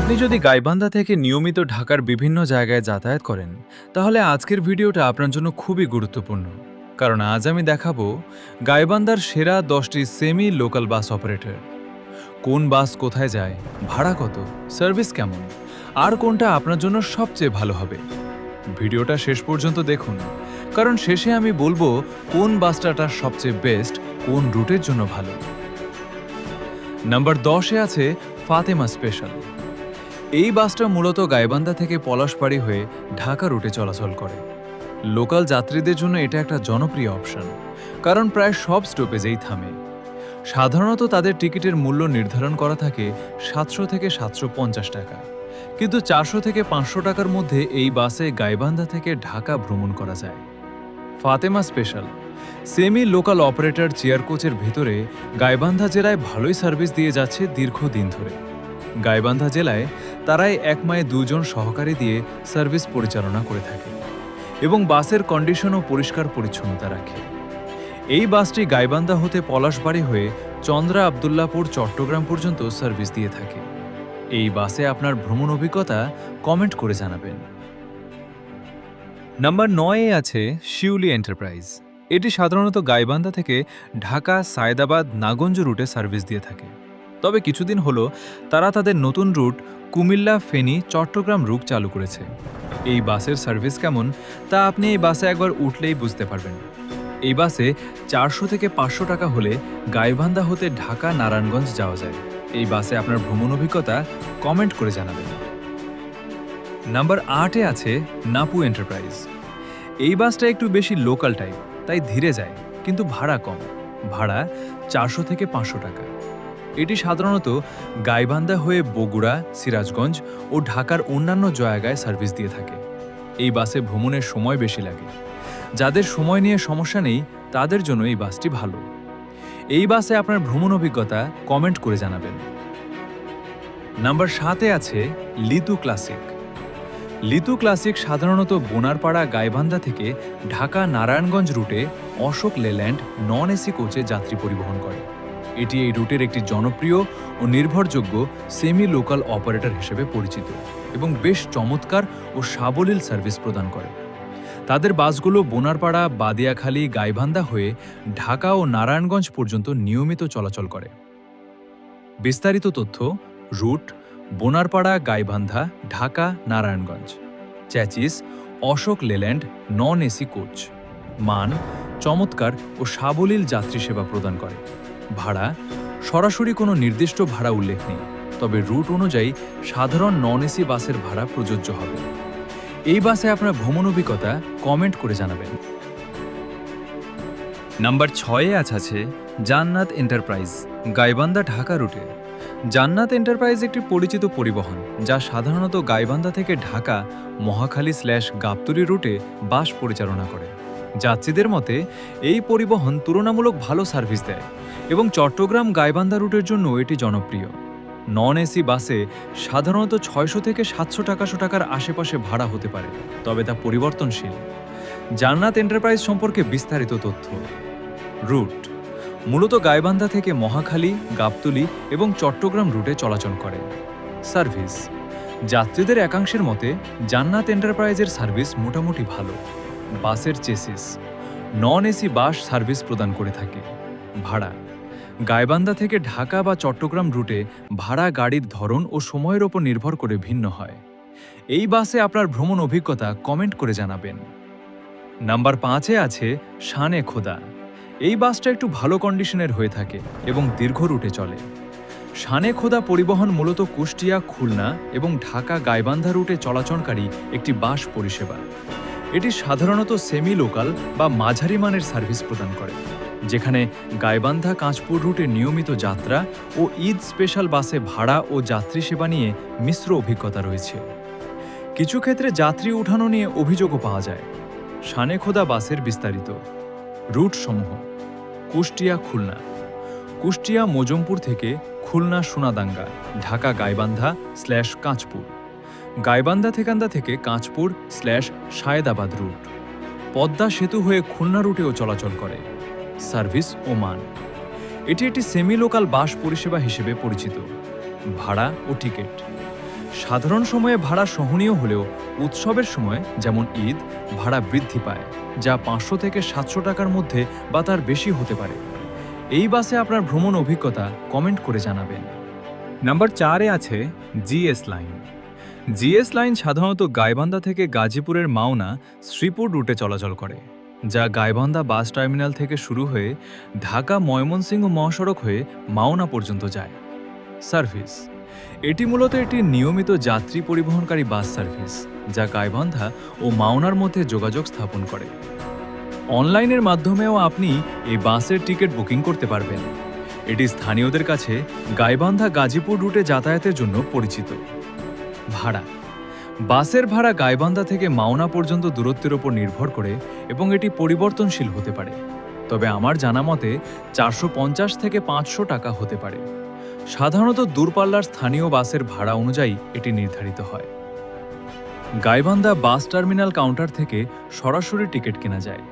আপনি যদি গাইবান্ধা থেকে নিয়মিত ঢাকার বিভিন্ন জায়গায় যাতায়াত করেন, তাহলে আজকের ভিডিওটা আপনার জন্য খুবই গুরুত্বপূর্ণ। কারণ আজ আমি দেখাবো গাইবান্ধার সেরা 10টি সেমি লোকাল বাস অপারেটর। কোন বাস কোথায় যায়, ভাড়া কত, সার্ভিস কেমন, আর কোনটা আপনার জন্য সবচেয়ে ভালো হবে। ভিডিওটা শেষ পর্যন্ত দেখুন, কারণ শেষে আমি বলবো কোন বাসটা সবচেয়ে বেস্ট, কোন রুটের জন্য ভালো। নাম্বার 10-এ আছে ফাতেমা স্পেশাল। এই বাসটা মূলত গাইবান্ধা থেকে পলাশবাড়ী হয়ে ঢাকা রুটে চলাচল করে। লোকাল যাত্রীদের জন্য এটা একটা জনপ্রিয় অপশন, কারণ প্রায় সব স্টপেজেই থামে। সাধারণত তাদের টিকিটের মূল্য নির্ধারণ করা থাকে 700 থেকে 750 টাকা, কিন্তু 400 থেকে 500 টাকার মধ্যে এই বাসে গাইবান্ধা থেকে ঢাকা ভ্রমণ করা যায়। Fatema special semi local operator chair কোচের ভেতরে গাইবান্ধা জেলায় ভালোই সার্ভিস দিয়ে যাচ্ছে দীর্ঘদিন ধরে। গাইবান্ধা জেলায় তারাই এক মায়ে 2 জন সহকারী দিয়ে সার্ভিস পরিচালনা করে থাকে এবং বাসের কন্ডিশনও পরিষ্কার পরিচ্ছন্নতা রাখে। এই বাসটি গাইবান্ধা হতে পলাশবাড়ী হয়ে চন্দ্রা আবদুল্লাপুর চট্টগ্রাম পর্যন্ত সার্ভিস দিয়ে থাকে। এই বাসে আপনার ভ্রমণ অভিজ্ঞতা কমেন্ট করে জানাবেন। নাম্বার 9-এ আছে শিউলি এন্টারপ্রাইজ। এটি সাধারণত গাইবান্ধা থেকে ঢাকা, সায়েদাবাদ, নাগঞ্জ রুটে সার্ভিস দিয়ে থাকে। তবে কিছুদিন হলো তারা তাদের নতুন রুট কুমিল্লা, ফেনী, চট্টগ্রাম রুট চালু করেছে। এই বাসের সার্ভিস কেমন তা আপনি এই বাসে একবার উঠলেই বুঝতে পারবেন। এই বাসে 400 থেকে 500 টাকা হলে গাইবান্ধা হতে ঢাকা, নারায়ণগঞ্জ যাওয়া যায়। এই বাসে আপনার ভ্রমণ অভিজ্ঞতা কমেন্ট করে জানাবেন। নাম্বার 8-এ আছে নাপু এন্টারপ্রাইজ। এই বাসটা একটু বেশি লোকাল টাইপ, তাই ধীরে যায়, কিন্তু ভাড়া কম। ভাড়া 400 থেকে 500 টাকা। এটি সাধারণত গাইবান্ধা হয়ে বগুড়া, সিরাজগঞ্জ ও ঢাকার অন্যান্য জায়গায় সার্ভিস দিয়ে থাকে। এই বাসে ভ্রমণের সময় বেশি লাগে। যাদের সময় নিয়ে সমস্যা নেই তাদের জন্য এই বাসটি ভালো। এই বাসে আপনার ভ্রমণ অভিজ্ঞতা কমেন্ট করে জানাবেন। নাম্বার 7-এ আছে লিতু ক্লাসিক। লিতু ক্লাসিক সাধারণত বোনারপাড়া, গাইবান্ধা থেকে ঢাকা, নারায়ণগঞ্জ রুটে অশোক লেল্যান্ড নন এসি কোচে যাত্রী পরিবহন করে। এটি এই রুটের একটি জনপ্রিয় ও নির্ভরযোগ্য সেমি লোকাল অপারেটর হিসেবে পরিচিত এবং বেশ চমৎকার ও সাবলীল সার্ভিস প্রদান করে। তাদের বাসগুলো বোনারপাড়া, বাদিয়াখালী, গাইবান্ধা হয়ে ঢাকা ও নারায়ণগঞ্জ পর্যন্ত নিয়মিত চলাচল করে। বিস্তারিত তথ্য: route Bonarpara, Gaibandha, Dhaka, Narayanganj. Chassis Ashok Leyland non AC coach. মান চমৎকার ও সাবলীল যাত্রী সেবা প্রদান করে। ভাড়া সরাসরি কোনো নির্দিষ্ট ভাড়া উল্লেখ নেই, তবে রুট অনুযায়ী সাধারণ নন এসি বাসের ভাড়া প্রযোজ্য হবে। এই বাসে আপনার ভ্রমণ অভিজ্ঞতা কমেন্ট করে জানাবেন। নাম্বার 6-এ আছে জান্নাত এন্টারপ্রাইজ, গাইবান্ধা ঢাকা রুটে। জান্নাত এন্টারপ্রাইজ একটি পরিচিত পরিবহন, যা সাধারণত গাইবান্ধা থেকে ঢাকা, মহাখালী/গাবতলী রুটে বাস পরিচালনা করে। যাত্রীদের মতে এই পরিবহন তুলনামূলক ভালো সার্ভিস দেয় এবং চট্টগ্রাম, গাইবান্ধা রুটের জন্য এটি জনপ্রিয়। নন এসি বাসে সাধারণত 600 থেকে 700 টাকার আশেপাশে ভাড়া হতে পারে, তবে তা পরিবর্তনশীল। জান্নাত এন্টারপ্রাইজ সম্পর্কে বিস্তারিত তথ্য: রুট মূলত গাইবান্ধা থেকে মহাখালী, গাবতলী এবং চট্টগ্রাম রুটে চলাচল করে। সার্ভিস যাত্রীদের একাংশের মতে জান্নাত এন্টারপ্রাইজের সার্ভিস মোটামুটি ভালো। বাসের chassis non AC bus service প্রদান করে থাকে। ভাড়া গাইবান্ধা থেকে ঢাকা বা চট্টগ্রাম রুটে ভাড়া গাড়ির ধরন ও সময়ের ওপর নির্ভর করে ভিন্ন হয়। এই বাসে আপনার ভ্রমণ অভিজ্ঞতা কমেন্ট করে জানাবেন। নাম্বার 5-এ আছে শানে খোদা। এই বাসটা একটু ভালো কন্ডিশনের হয়ে থাকে এবং দীর্ঘ রুটে চলে। শানে খোদা পরিবহন মূলত কুষ্টিয়া, খুলনা এবং ঢাকা, গাইবান্ধা রুটে চলাচলকারী একটি বাস পরিষেবা। এটি সাধারণত সেমি লোকাল বা মাঝারি মানের সার্ভিস প্রদান করে, যেখানে গাইবান্ধা, কাঁচপুর রুটে নিয়মিত যাত্রা ও ঈদ স্পেশাল বাসে ভাড়া ও যাত্রী সেবা নিয়ে মিশ্র অভিজ্ঞতা রয়েছে। কিছু ক্ষেত্রে যাত্রী উঠানো নিয়ে অভিযোগও পাওয়া যায়। শানে খোদা বাসের বিস্তারিত: রুট সমূহ: কুষ্টিয়া, খুলনা। কুষ্টিয়া মজমপুর থেকে খুলনা, সোনাদাঙ্গা, ঢাকা, গাইবান্ধা/কাঁচপুর। গাইবান্ধা থেকে কাঁচপুর/সায়েদাবাদ রুট। পদ্মা সেতু হয়ে খুলনা রুটেও চলাচল করে। সার্ভিস ও মান: এটি একটি সেমি লোকাল বাস পরিষেবা হিসেবে পরিচিত। ভাড়া ও টিকিট: সাধারণ সময়ে ভাড়া সহনীয় হলেও উৎসবের সময় যেমন ঈদ ভাড়া বৃদ্ধি পায়, যা 500 থেকে 700 টাকার মধ্যে বা তার বেশি হতে পারে। এই বাসে আপনার ভ্রমণ অভিজ্ঞতা কমেন্ট করে জানাবেন। নাম্বার 4-এ আছে জিএস লাইন। জিএস লাইন সাধারণত গাইবান্ধা থেকে গাজীপুরের মাওনা শ্রীপুর রুটে চলাচল করে, যা গাইবান্ধা বাস টার্মিনাল থেকে শুরু হয়ে ঢাকা ময়মনসিংহ মহাসড়ক হয়ে মাওনা পর্যন্ত যায়। সার্ভিস: এটি মূলত একটি নিয়মিত যাত্রী পরিবহনকারী বাস সার্ভিস, যা গাইবান্ধা ও মাওনার মধ্যে যোগাযোগ স্থাপন করে। অনলাইনের মাধ্যমেও আপনি এই বাসের টিকিট বুকিং করতে পারবেন। এটি স্থানীয়দের কাছে গাইবান্ধা গাজীপুর রুটে যাতায়াতের জন্য পরিচিত। ভাড়া: বাসের ভাড়া গাইবান্ধা থেকে মাওনা পর্যন্ত দূরত্বের উপর নির্ভর করে এবং এটি পরিবর্তনশীল হতে পারে, তবে আমার জানা মতে 450 থেকে 500 টাকা হতে পারে। সাধারণত দূরপাল্লার স্থানীয় বাসের ভাড়া অনুযায়ী এটি নির্ধারিত হয়। গাইবান্ধা বাস টার্মিনাল কাউন্টার থেকে সরাসরি টিকিট কেনা যায়।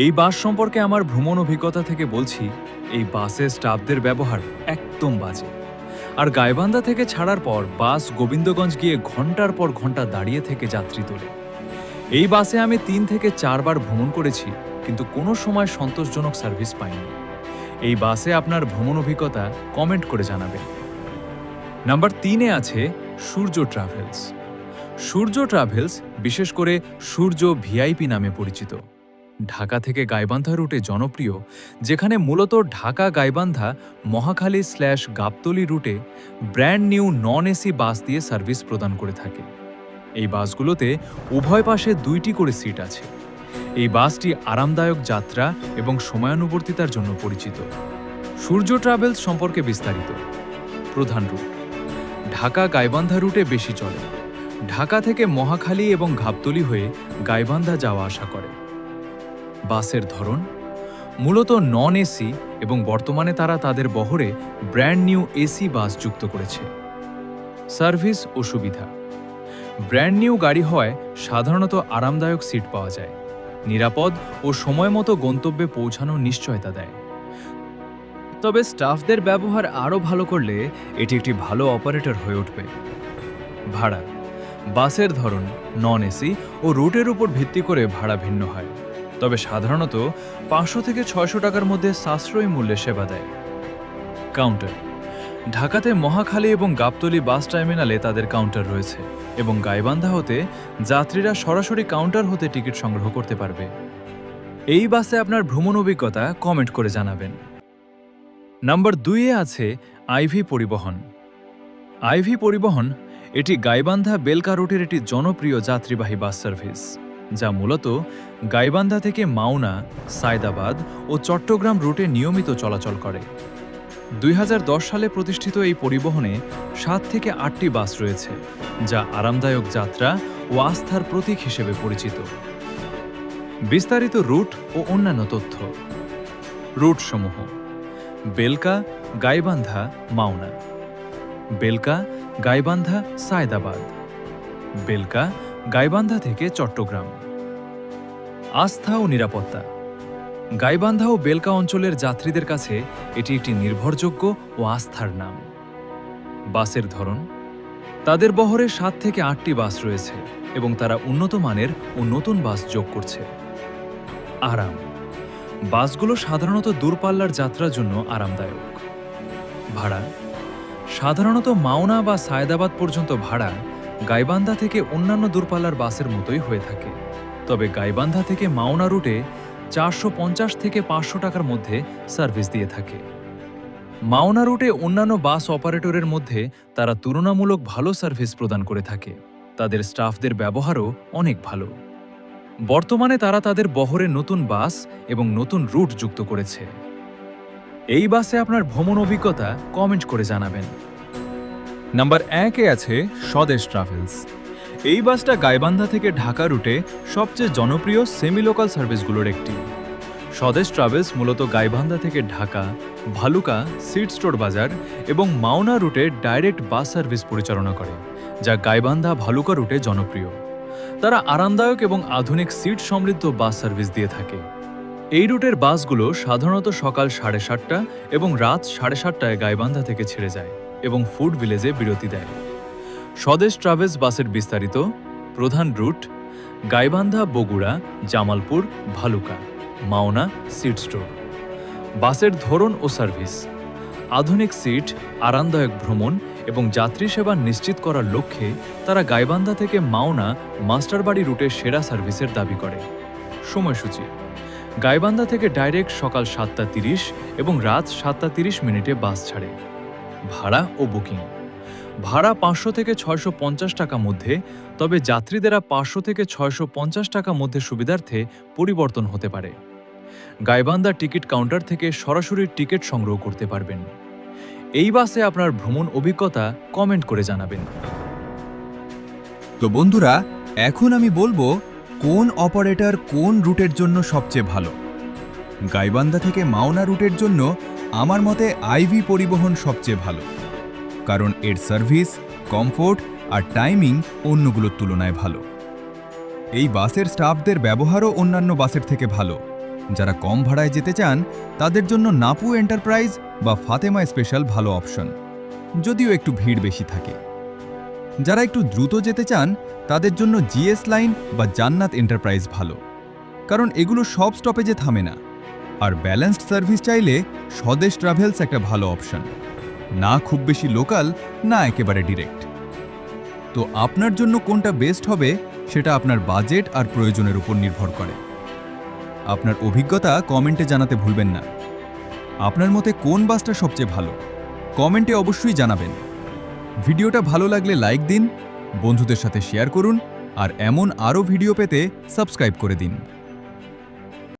এই বাস সম্পর্কে আমার ভ্রমণ অভিজ্ঞতা থেকে বলছি, এই বাসের স্টাফদের ব্যবহার একদম বাজে। আর গাইবান্ধা থেকে ছাড়ার পর বাস গোবিন্দগঞ্জ গিয়ে ঘন্টার পর ঘন্টা দাঁড়িয়ে থেকে যাত্রী তোলে। এই বাসে আমি 3 থেকে 4 বার ভ্রমণ করেছি, কিন্তু কোনো সময় সন্তোষজনক সার্ভিস পাইনি। এই বাসে আপনার ভ্রমণ অভিজ্ঞতা কমেন্ট করে জানাবেন। নাম্বার 3-এ আছে সূর্য ট্রাভেলস। সূর্য ট্রাভেলস বিশেষ করে সূর্য ভিআইপি নামে পরিচিত। ঢাকা থেকে গাইবান্ধা রুটে জনপ্রিয়, যেখানে মূলত ঢাকা গাইবান্ধা মহাখালী/গাবতলী রুটে brand new non AC bus দিয়ে সার্ভিস প্রদান করে থাকে। এই বাসগুলোতে উভয় পাশে 2টি করে সিট আছে। এই বাসটি আরামদায়ক যাত্রা এবং সময়ানুবর্তিতার জন্য পরিচিত। সূর্য ট্রাভেলস সম্পর্কে বিস্তারিত: প্রধান রুট: ঢাকা গাইবান্ধা রুটে বেশি চলে। ঢাকা থেকে মহাখালী এবং গাবতলী হয়ে গাইবান্ধা যাওয়া আসা করে। বাসের ধরন: মূলত নন এসি এবং বর্তমানে তারা তাদের বহরে ব্র্যান্ড নিউ এসি বাস যুক্ত করেছে। সার্ভিস ও সুবিধা: ব্র্যান্ড নিউ গাড়ি হওয়ায় সাধারণত আরামদায়ক সিট পাওয়া যায়, নিরাপদ ও সময়মতো গন্তব্যে পৌঁছানোর নিশ্চয়তা দেয়। তবে স্টাফদের ব্যবহার আরও ভালো করলে এটি একটি ভালো অপারেটর হয়ে উঠবে। ভাড়া: বাসের ধরন, নন এসি ও রুটের উপর ভিত্তি করে ভাড়া ভিন্ন হয়, তবে সাধারণত 500 থেকে 600 টাকার মধ্যে সাশ্রয়ী মূল্যে সেবা দেয়। কাউন্টার: ঢাকাতে মহাখালী এবং গাবতলী বাস টার্মিনালে তাদের কাউন্টার রয়েছে এবং গাইবান্ধা হতে যাত্রীরা সরাসরি কাউন্টার হতে টিকিট সংগ্রহ করতে পারবে। এই বাসে আপনার ভ্রমণ অভিজ্ঞতা কমেন্ট করে জানাবেন। নাম্বার 2-এ আছে আইভি পরিবহন। আইভি পরিবহন এটি গাইবান্ধা বেলকা রুটের একটি জনপ্রিয় যাত্রীবাহী বাস সার্ভিস, যা মূলত গাইবান্ধা থেকে মাওনা, সায়দাবাদ ও চট্টগ্রাম রুটে নিয়মিত চলাচল করে। 2010 সালে প্রতিষ্ঠিত এই পরিবহনে 7 থেকে 8টি বাস রয়েছে, যা আরামদায়ক যাত্রা ও আস্থার প্রতীক হিসেবে পরিচিত। বিস্তারিত রুট ও অন্যান্য তথ্য: রুটসমূহ: বেলকা, গাইবান্ধা, মাওনা; বেলকা, গাইবান্ধা, সায়দাবাদ; বেলকা, গাইবান্ধা থেকে চট্টগ্রাম। আস্থা ও নিরাপত্তা: গাইবান্ধা ও বেলকা অঞ্চলের যাত্রীদের কাছে এটি একটি নির্ভরযোগ্য ও আস্থার নাম। বাসের ধরন: তাদের বহরে 7 থেকে 8টি বাস রয়েছে এবং তারা উন্নত মানের ও নতুন বাস যোগ করছে। আরাম: বাসগুলো সাধারণত দূরপাল্লার যাত্রার জন্য আরামদায়ক। ভাড়া: সাধারণত মাওনা বা সায়দাবাদ পর্যন্ত ভাড়া গাইবান্ধা থেকে অন্যান্য দূরপাল্লার বাসের মতোই হয়ে থাকে, তবে গাইবান্ধা থেকে মাওনা রুটে 450 থেকে 500 টাকার মধ্যে সার্ভিস দিয়ে থাকে। মাওনা রুটে অন্যান্য বাস অপারেটরের মধ্যে তারা তুলনামূলক ভালো সার্ভিস প্রদান করে থাকে। তাদের স্টাফদের ব্যবহারও অনেক ভালো। বর্তমানে তারা তাদের বহরে নতুন বাস এবং নতুন রুট যুক্ত করেছে। এই বাসে আপনার ভ্রমণ অভিজ্ঞতা কমেন্ট করে জানাবেন। নাম্বার 1-এ আছে স্বদেশ ট্রাভেলস। এই বাসটা গাইবান্ধা থেকে ঢাকা রুটে সবচেয়ে জনপ্রিয় সেমি লোকাল সার্ভিসগুলোর একটি। স্বদেশ ট্রাভেলস মূলত গাইবান্ধা থেকে ঢাকা, ভালুকা, সিড স্টোর বাজার এবং মাওনা রুটে ডাইরেক্ট বাস সার্ভিস পরিচালনা করে, যা গাইবান্ধা ভালুকা রুটে জনপ্রিয়। তারা আরামদায়ক এবং আধুনিক সিট সমৃদ্ধ বাস সার্ভিস দিয়ে থাকে। এই রুটের বাসগুলো সাধারণত সকাল 7:30 এবং রাত 7:30টায় গাইবান্ধা থেকে ছেড়ে যায় এবং ফুড ভিলেজে বিরতি দেয়। স্বদেশ ট্রাভেলস বাসের বিস্তারিত: প্রধান route Gaibandha, Bogura, Jamalpur, Bhaluka, Mawna, seat store. বাসের ধরন ও সার্ভিস: আধুনিক সিট, আরামদায়ক ভ্রমণ এবং যাত্রী সেবা নিশ্চিত করার লক্ষ্যে তারা গাইবান্ধা থেকে মাওনা মাস্টারবাড়ি রুটে সেরা সার্ভিসের দাবি করে। সময়সূচি: গাইবান্ধা থেকে ডাইরেক্ট সকাল 7:30 এবং রাত 7:30 বাস ছাড়ে। ভাড়া ও বুকিং: ভাড়া 500 থেকে 650 টাকা মধ্যে, তবে যাত্রীদেরা 500 থেকে 650 টাকা মধ্যে সুবিধার্থে পরিবর্তন হতে পারে। গাইবান্ধা টিকিট কাউন্টার থেকে সরাসরি টিকিট সংগ্রহ করতে পারবেন। এই বাসে আপনার ভ্রমণ অভিজ্ঞতা কমেন্ট করে জানাবেন। তো বন্ধুরা, এখন আমি বলবো কোন অপারেটর কোন রুটের জন্য সবচেয়ে ভালো। গাইবান্ধা থেকে মাওনা রুটের জন্য আমার মতে আইভি পরিবহন সবচেয়ে ভালো, কারণ এর সার্ভিস, কমফোর্ট আর টাইমিং অন্যগুলোর তুলনায় ভালো। এই বাসের স্টাফদের ব্যবহারও অন্যান্য বাসের থেকে ভালো। যারা কম ভাড়ায় যেতে চান তাদের জন্য নাপু এন্টারপ্রাইজ বা ফাতেমা স্পেশাল ভালো অপশন, যদিও একটু ভিড় বেশি থাকে। যারা একটু দ্রুত যেতে চান তাদের জন্য জিএস লাইন বা জান্নাত এন্টারপ্রাইজ ভালো, কারণ এগুলো সব স্টপেজে থামে না। আর ব্যালেন্সড সার্ভিস চাইলে স্বদেশ ট্রাভেলস একটা ভালো অপশন, না খুব বেশি লোকাল, না একেবারে ডিরেক্ট। তো আপনার জন্য কোনটা বেস্ট হবে সেটা আপনার বাজেট আর প্রয়োজনের উপর নির্ভর করে। আপনার অভিজ্ঞতা কমেন্টে জানাতে ভুলবেন না। আপনার মতে কোন বাসটা সবচেয়ে ভালো কমেন্টে অবশ্যই জানাবেন। ভিডিওটা ভালো লাগলে লাইক দিন, বন্ধুদের সাথে শেয়ার করুন আর এমন আরও ভিডিও পেতে সাবস্ক্রাইব করে দিন।